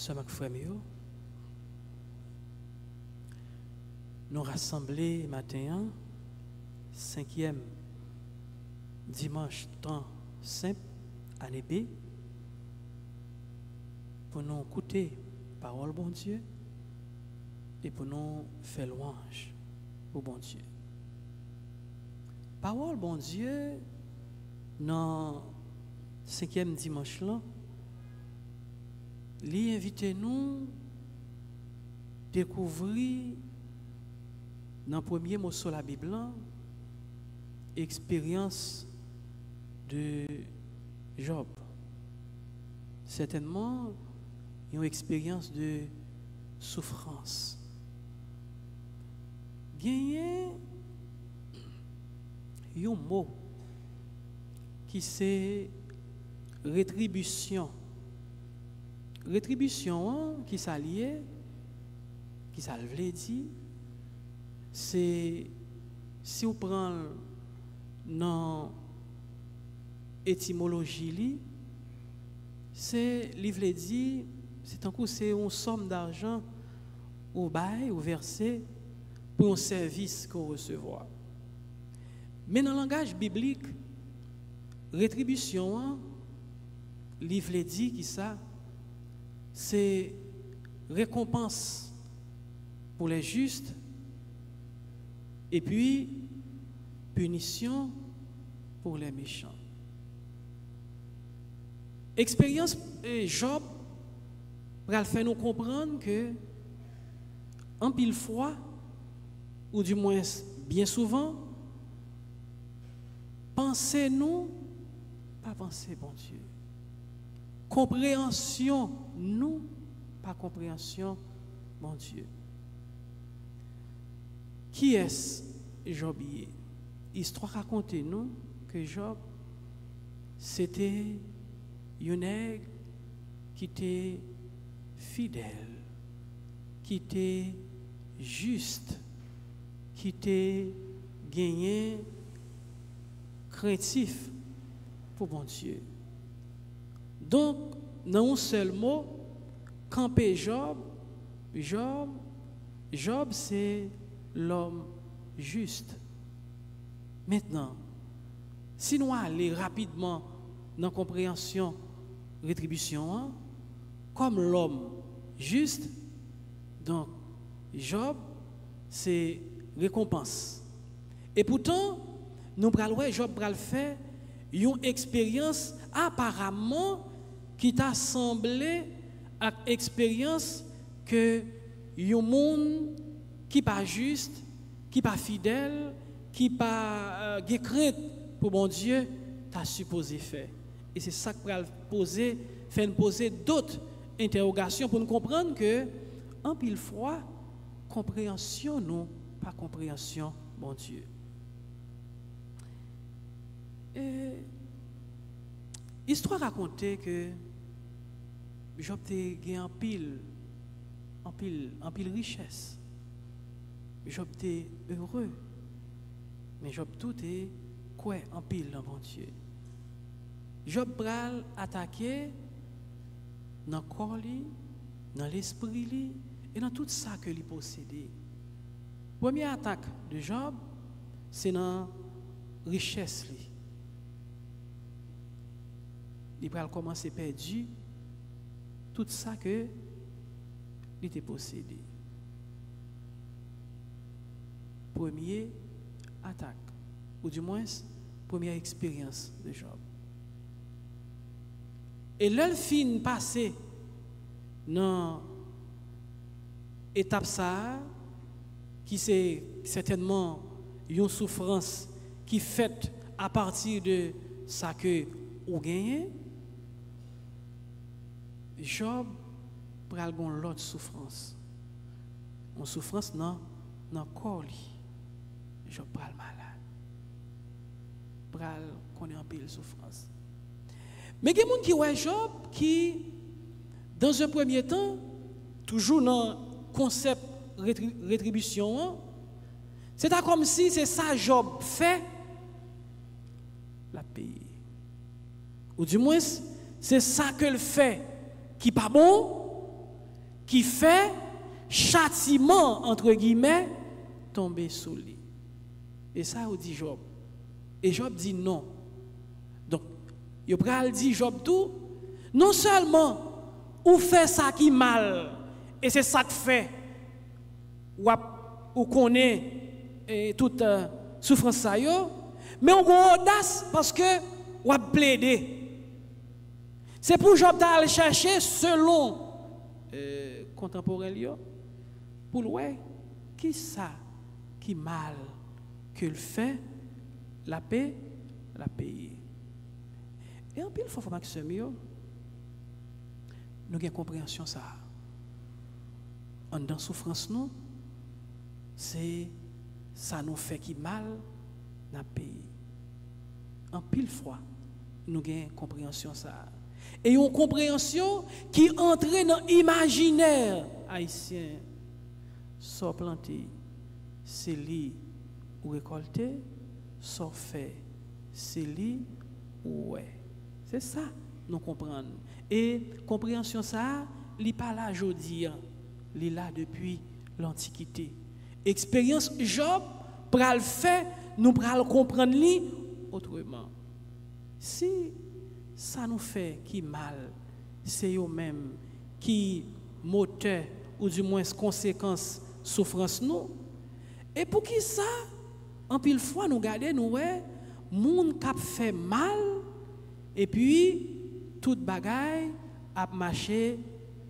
sœurs et frères, nous rassemblés matin, 5e dimanche temps simple, année B, pour nous écouter parole bon Dieu et pour nous faire louange au bon Dieu. Parole bon Dieu, dans 5e dimanche là, lui invite nous découvrir dans le premier mot sur la Bible expérience de Job. Certainement une expérience de souffrance. Gagner un mot qui c'est rétribution. Rétribution qui s'allie, qui ça veut dire, c'est si on prend dans étymologie, c'est livre dit, c'est un coup c'est une somme d'argent au bail ou versé pour un service qu'on recevoir. Mais dans le langage biblique, rétribution, livre dit qui ça, c'est récompense pour les justes et puis punition pour les méchants. Expérience Job va faire nous comprendre que en pile fois, ou du moins bien souvent, pensez-nous, pas penser bon Dieu. Compréhension, nous, pas compréhension, mon Dieu. Qui est-ce Job? Histoire racontez-nous que Job, c'était un nègre qui était fidèle, qui était juste, qui était gagné, craintif pour bon Dieu. Donc, dans un seul mot, camper Job, c'est l'homme juste. Maintenant, si nous allons rapidement dans la compréhension rétribution, comme l'homme juste, donc Job, c'est récompense. Et pourtant, nous allons Job va faire une expérience apparemment qui t'a semblé à expérience que un monde qui pas juste, qui pas fidèle, qui pas crainte pour bon Dieu, t'a supposé faire. Et c'est ça que faire poser d'autres interrogations pour nous comprendre que en pile fois compréhension non, pas compréhension bon Dieu. Et histoire racontée que Job a gagné en pile richesse. Job était heureux. Mais Job tout est quoi en pile dans mon Dieu. Job pral attaquer dans le corps, dans l'esprit et dans tout ça que lui possédait. Première attaque de Job, c'est dans la richesse. Il va commencer perdu tout ça que il était possédé. Première attaque, ou du moins première expérience de Job. Et le fin passé dans l'étape ça, qui c'est certainement une souffrance qui fait à partir de ça que vous gagnez, Job pral gon l'autre souffrance. Une souffrance dans le corps. Job pral malade. Pral connaît un peu de souffrance. Mais il y a des gens qui voient Job qui, dans un premier temps, toujours dans le concept rétribution, c'est comme si c'est ça Job fait, la paye. Ou du moins, c'est ça que le fait qui n'est pas bon, qui fait châtiment, entre guillemets, tomber sous lui. Et ça, on dit Job. Et Job dit non. Donc, il dit Job tout, non seulement ou fait ça qui mal, et c'est ça que fait, ou connaît toute souffrance ça yo, mais on a audace parce que ou a plaidé. C'est pour Job d'aller chercher selon contemporain yo, pour ouais qui ça qui mal qu'il fait la paix la payer. Et en pile fois faut que nous avons compréhension ça. En dans souffrance nous, c'est ça nous fait qui mal dans pays. En pile fois nous avons compréhension ça. Et une compréhension qui entre dans l'imaginaire haïtien. Soit planté, c'est lui ou récolté, soit fait, c'est lui ou ouais. C'est ça, nous comprenons. Et compréhension ça, il n'est pas là aujourd'hui, il est là depuis l'Antiquité. Expérience Job, pour le faire, nous pourrons comprendre lui autrement. Si ça nous fait qui mal, c'est eux-mêmes qui moteur ou du moins conséquence souffrance nous. Et pour qui ça, en pile fois nous garder nous ouais, monde qui fait mal et puis toute bagaille a marché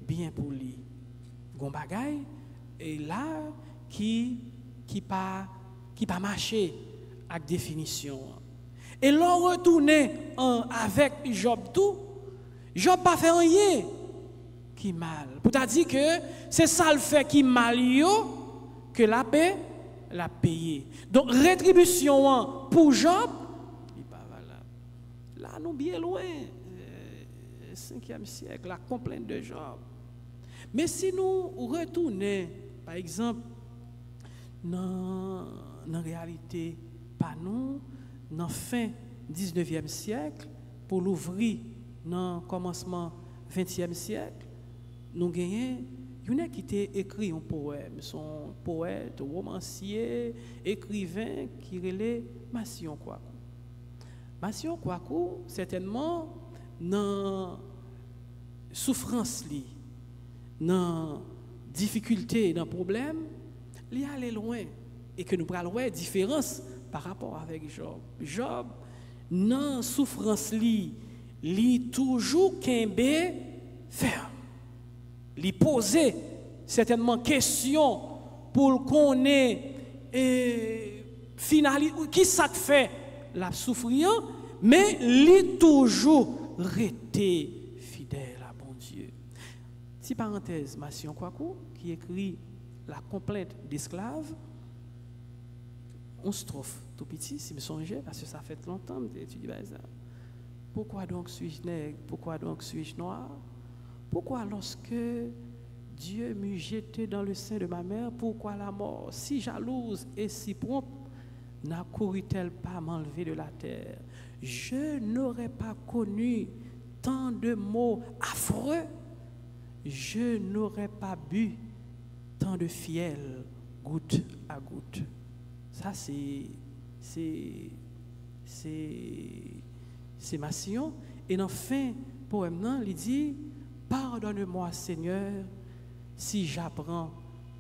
bien pour lui. Gon bagaille et là qui pas marché avec définition. Et l'on retourne avec Job tout, Job pas fait rien qui mal. Pour t'a dit que c'est ça le fait qui mal yo que la paix l'a payé. Donc rétribution pour Job, il pas valable. Là nous bien loin 5e siècle la complainte de Job. Mais si nous retournons par exemple dans la réalité pas nous dans fin 19e siècle pour l'ouvrir dans commencement 20e siècle, nous gagnons une qui a écrit un poème, son poète, romancier, écrivain qui relait Massion Kwaku. Massion Kwaku, certainement, dans souffrance, dans difficulté, dans problème, il est allé loin et que nous prenons loin différence par rapport avec Job. Job, dans souffrance, il toujours kembe ferme. Il posait certainement question pour qu'on ait qui ça fait la souffrir, mais il toujours resté fidèle à bon Dieu. Si parenthèse, Massion Kwaku qui écrit la complainte d'esclaves, on strophe tout petit, si me songeais, parce que ça fait longtemps que j'étudie ça. Pourquoi donc suis-je nègre? Pourquoi donc suis-je noir? Pourquoi lorsque Dieu m'eut jeté dans le sein de ma mère, pourquoi la mort, si jalouse et si prompte, n'accourut-elle pas m'enlever de la terre? Je n'aurais pas connu tant de mots affreux, je n'aurais pas bu tant de fiel goutte à goutte. Ça, c'est Massion. Et dans fin poème, il dit, pardonne-moi, Seigneur, si j'apprends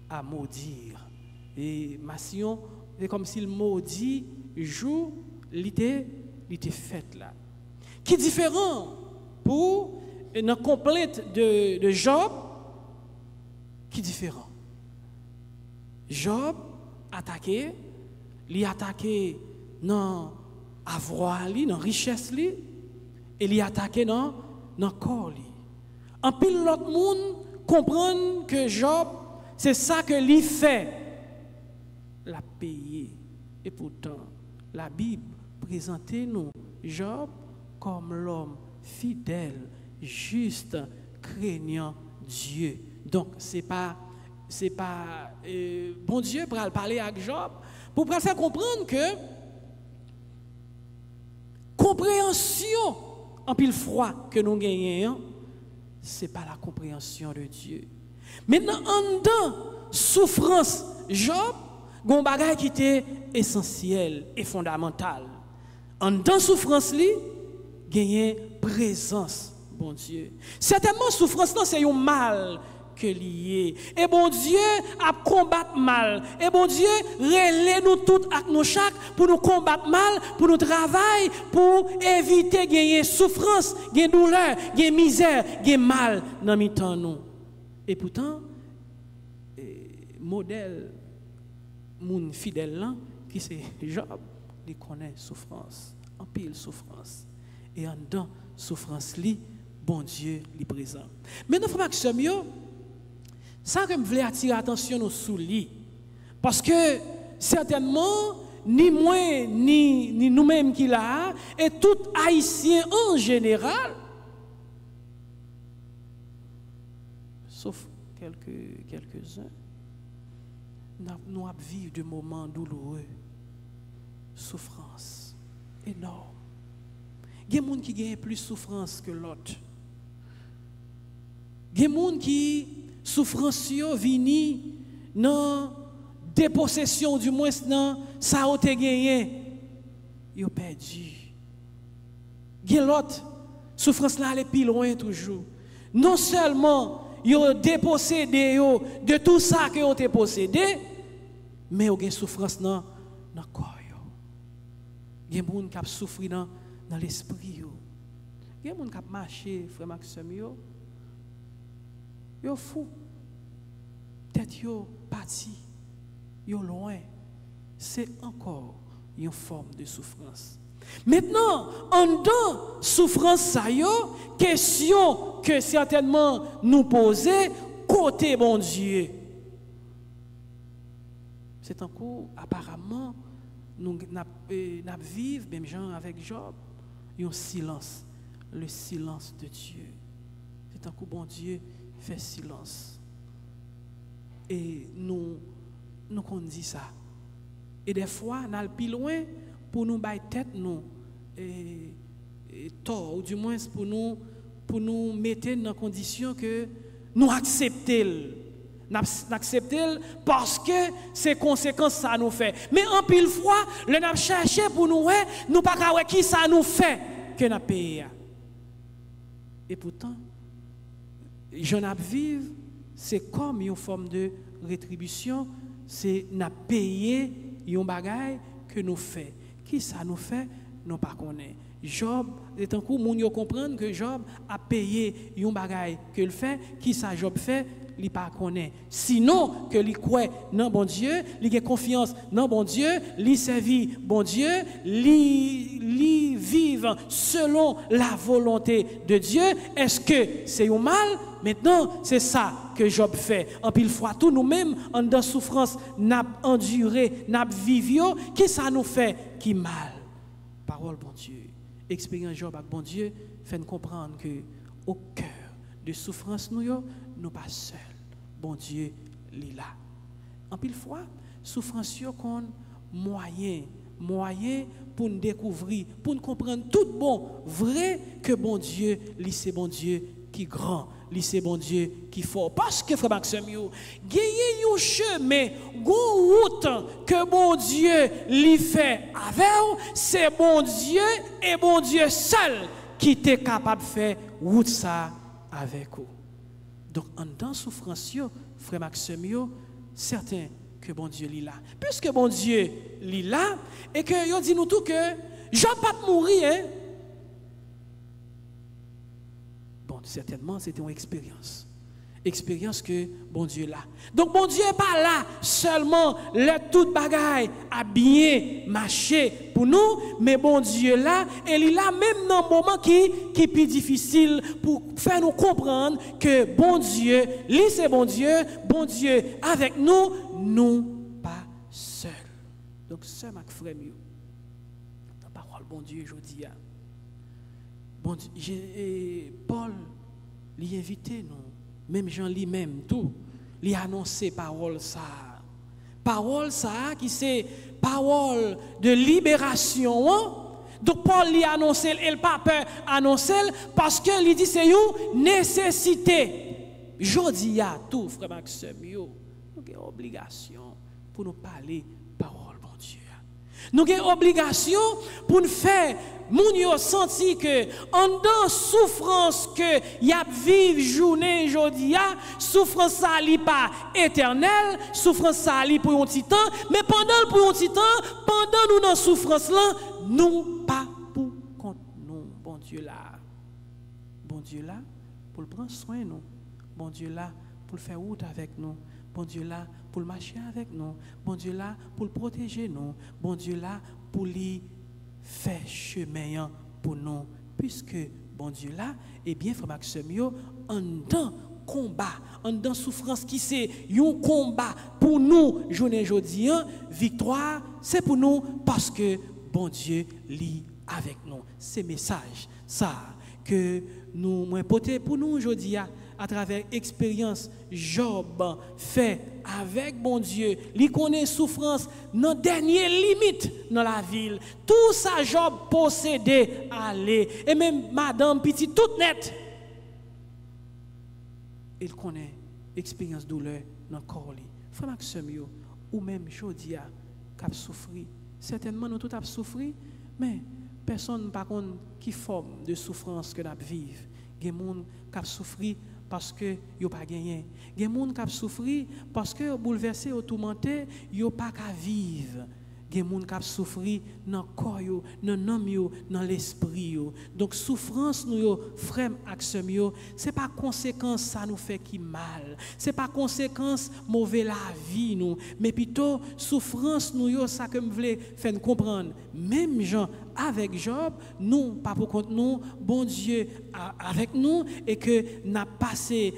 à maudire. Et Massion, c'est comme s'il maudit, jour, il était fait là. Qui est différent pour une complainte de Job, qui est différent. Job attaqué, il attaqué dans avoir, dans richesse, et il attaqué dans corps. En pile l'autre monde comprend que Job, c'est ça que lui fait, la payer. Et pourtant, la Bible présente nous Job comme l'homme fidèle, juste, craignant Dieu. Donc, c'est pas bon Dieu pour parler avec Job, pour faire comprendre que compréhension en pile froid que nous gagnons, ce n'est pas la compréhension de Dieu. Maintenant, en dedans, souffrance, Job, gon bagay qui était essentiel et fondamental. En dedans, souffrance, li, gagner présence, bon Dieu. Certainement, souffrance, là, c'est un mal que lié. Et bon Dieu a combattre mal. Et bon Dieu relève nous toutes avec nous chaque pour nous combattre mal, pour nous travailler, pour éviter gagner souffrance, gagner douleur, gagner misère, gagner mal dans mi-temps nous. Et pourtant, modèle moun fidèle là qui c'est Job, il connaît souffrance, en pile souffrance. Et en dedans souffrance li, bon Dieu li présent. Maintenant frère Maxime yo, ça que je voulais attirer l'attention sous lui. Parce que certainement, ni moi, ni nous-mêmes qui là, et tout Haïtien en général, sauf quelques-uns, nous avons vécu de moments douloureux, souffrance énorme. Il y a des gens qui gagnent plus de souffrance que l'autre. Il y a des gens qui souffrance vini dans dépossession du moins dans ça a été gagné yo perdu gen l'autre souffrance là elle est plus loin toujours non seulement yo dépossédé yo de tout ça que yo te possédé mais yo gen souffrance dans corps yo gen moun qui a souffri dans l'esprit yo gen moun qui a marché frère Maxime yo fou. Tête yo parti, yo loin. C'est encore une forme de souffrance. Maintenant, en dedans souffrance ça yo, question que certainement nous poser côté bon Dieu. C'est un coup apparemment nous vivons même gens avec Job, un silence, le silence de Dieu. C'est un coup bon Dieu fait silence. Et nous qu'on dit ça. Et des fois, nous allons plus loin pour nous bailler tête nous tort, ou du moins pour nous mettre dans la condition que nous acceptons. Nous acceptons parce que ces conséquences ça nous fait. Mais en pile fois, nous avons cherché pour nous pas savoir qui ça nous fait que nous payons. Et pourtant, j'en ai vivre, c'est comme une forme de rétribution, c'est n'a payé un bagage que nous fait. Qui ça nous fait, nous pas connaît. Job, est un coup moun yo comprendre que Job a payé un bagage que le fait, qui ça Job fait, il pas connaît. Sinon que il croit dans bon Dieu, il a confiance dans bon Dieu, il servit bon Dieu, il vivre selon la volonté de Dieu. Est-ce que c'est un mal? Maintenant, c'est ça que Job fait. En pile fois, tout nous-mêmes, en dans souffrance, n'a enduré, n'a vécu, qui ça nous fait qui mal? Parole bon Dieu. Expérience Job avec bon Dieu fait nous comprendre que au cœur de souffrance nous pas seuls. Bon Dieu est là. En pile fois, souffrance qu'on moyen pour nous découvrir, pour nous comprendre tout bon vrai que bon Dieu, c'est bon Dieu qui grand, c'est bon Dieu qui fort. Parce que frère Maxime, gagner un chemin, une route que bon Dieu lui fait avec, c'est bon Dieu et bon Dieu seul qui est capable de faire route ça avec vous. Donc, en dans souffrance, frère Maxime, certain que bon Dieu est là. Puisque bon Dieu est là, et que yo dit nous tout que Jean pas mourir, hein? Bon, certainement, c'était une expérience. Expérience que bon Dieu est là. Donc, bon Dieu n'est pas là seulement le tout bagaille a bien marché pour nous, mais bon Dieu est là, et il est là même dans un moment qui est plus difficile pour faire nous comprendre que bon Dieu, lui c'est bon Dieu avec nous, nous pas seuls. Donc, c'est ma frère, la parole bon Dieu, je dis, bon Dieu, Paul, lui invité nous. Même Jean lui-même, tout, lui annoncer parole ça. Parole ça, qui c'est parole de libération. Hein? Donc Paul lui annonce, il n'a pas peur annoncer parce que lui dit c'est une nécessité. jodi à tout, frère Maxime, nous avons obligation pour nous parler parole, bon Dieu. Nous avons obligation pour nous faire moun yo senti que en dans souffrance que y a vivre journée jodi a, souffrance ça li pas éternelle, souffrance ça li pour un petit temps, mais pendant pour un petit temps, pendant nous dans souffrance là, nous pas pour compte nous, bon Dieu là. Bon Dieu là pour prendre soin de nous. Bon Dieu là pour faire route avec nous. Bon Dieu là pour marcher avec nous. Bon Dieu là pour protéger nous. Bon Dieu là pour lui faire chemin pour nous. Puisque bon Dieu là, eh bien, frère Maxime, en dans combat, en dans souffrance qui c'est un combat pour nous, journée aujourd'hui, victoire, c'est pour nous parce que bon Dieu lit avec nous. C'est message, ça, que nous m'importer pour nous aujourd'hui à travers expérience Job fait avec bon Dieu, il connaît souffrance dans dernière limite dans la ville. Tout ça Job possédait aller et même madame petit toute net. Il connaît expérience douleur dans corps li. Frère Maxime yo ou même Jodia qui souffri. Certainement nous tout a souffri, mais personne par contre qui forme de souffrance que nous vivons. Il y a des gens qui souffrent parce que yo pas gagné. Il y a des gens qui souffrent parce que bouleversé ou tourmenté, yo pas qu'à vivre. Il y a des gens qui souffrent dans le corps, dans l'âme, dans l'esprit. Donc souffrance nous frère aksem yo, c'est pas conséquence ça nous fait qui mal. C'est pas conséquence mauvais la vie nous, mais plutôt souffrance nous ça que me voulais faire comprendre. Même gens avec Job, nous pas pour compte nous, bon Dieu avec nous et que n'a passé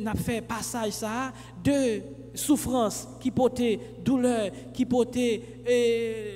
n'a fait passage ça de souffrance qui portait douleur, qui portait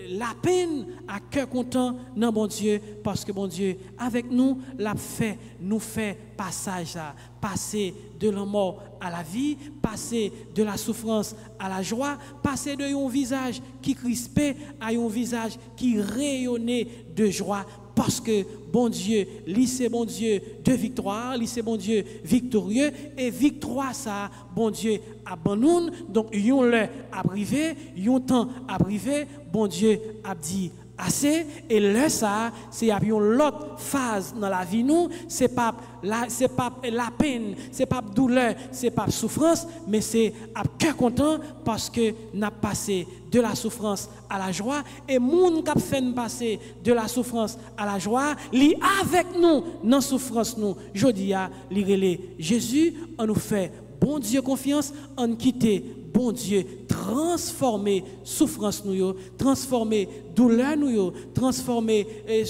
la peine à cœur content non bon Dieu parce que bon Dieu avec nous l'a fait nous fait passage à passer de la mort à la vie, passer de la souffrance à la joie, passer de un visage qui crispait à un visage qui rayonnait de joie parce que bon Dieu, lui c'est bon Dieu de victoire, lui c'est bon Dieu victorieux et victoire ça, bon Dieu abandonne, donc yon le a privé, yon temps a privé, bon Dieu a dit assez et là ça c'est une l'autre phase dans la vie nous, c'est pas la peine, c'est pas douleur, c'est pas souffrance, mais c'est à cœur content parce que n'a passé de la souffrance à la joie et moun qui fait passer de la souffrance à la joie, li avec nous dans souffrance nous. Jodi a li relé Jésus, on nous fait bon Dieu confiance, on quitte bon Dieu transformer souffrance nous, transformer douleur nous, transformer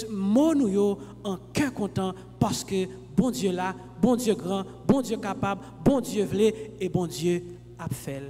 mot nous en cœur content parce que bon Dieu là, bon Dieu grand, bon Dieu capable, bon Dieu vle et bon Dieu a fait.